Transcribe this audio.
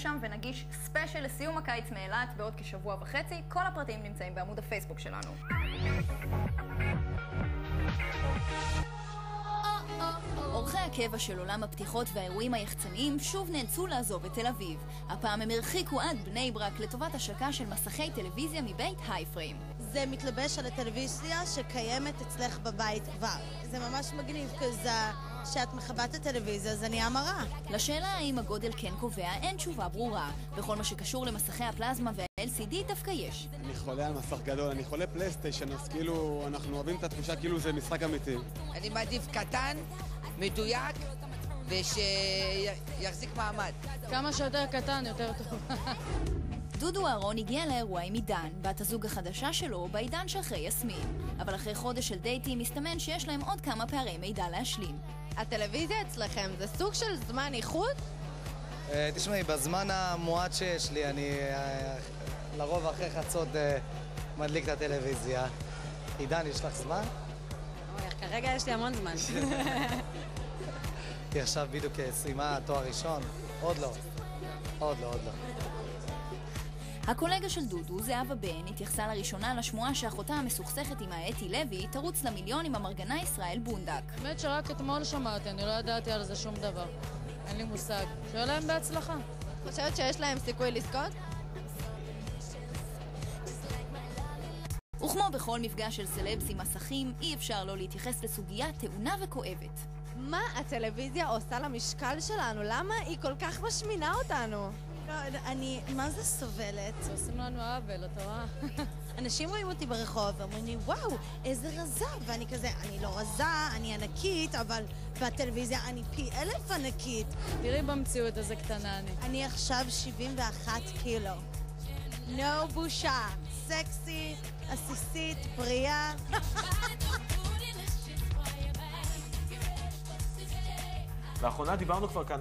שם ונגיש ספיישל לסיום הקיץ מאילת בעוד כשבוע וחצי. כל הפרטים נמצאים בעמוד הפייסבוק שלנו. אורחי הקבע של עולם הפתיחות והאירועים היחצניים שוב נאלצו לעזוב את תל אביב. הפעם הם הרחיקו עד בני ברק לטובת השקה של מסכי טלוויזיה מבית הייפריים. זה מתלבש על הטלוויזיה שקיימת אצלך בבית כבר. זה ממש מגניב כזה שאת מחבת הטלוויזיה, זה נהיה מראה. לשאלה האם הגודל כן קובע, אין תשובה ברורה. בכל מה שקשור למסכי הפלזמה וה-LCD דווקא יש. אני חולה על מסך גדול, אני חולה פלייסטיישן, אז כאילו אנחנו אוהבים את התחושה כאילו זה משחק אמיתי. אני מעדיף קטן, מדויק, ושיחזיק מעמד. כמה שיותר קטן, יותר טוב. דודו אהרון הגיע לאירוע עם עידן, בת הזוג החדשה שלו, בעידן שאחרי יסמין. אבל אחרי חודש של דייטים מסתמן שיש להם עוד כמה פערי מידע להשלים. הטלוויזיה אצלכם זה סוג של זמן איכות? תשמעי, בזמן המועט שיש לי, אני לרוב אחרי חצות מדליק את הטלוויזיה. עידן, יש לך זמן? כרגע יש לי המון זמן. היא עכשיו בדיוק סיימה תואר ראשון. עוד לא. הקולגה של דודו, זהבה בן, התייחסה לראשונה לשמועה שאחותה המסוכסכת עם האתי לוי תרוץ למיליון עם המרגנה ישראל בונדק. באמת שרק אתמול שמעתי, אני לא ידעתי על זה שום דבר. אין לי מושג. שיהיה להם בהצלחה. חושבת שיש להם סיכוי לזכות? וכמו בכל מפגש של סלבס עם מסכים, אי אפשר לא להתייחס לסוגיה טעונה וכואבת. מה הטלוויזיה עושה למשקל שלנו? למה היא כל כך משמינה אותנו? אני, מה זה סובלת? עושים לנו עוול, אתה רואה? אנשים רואים אותי ברחוב ואומרים לי, וואו, איזה רזה. ואני כזה, אני לא רזה, אני ענקית, אבל בטלוויזיה אני פי 1000 ענקית. תראי במציאות איזה קטנה אני. אני עכשיו 71 קילו. נו בושה. סקסי, עסיסית, בריאה. לאחרונה דיברנו כבר כאן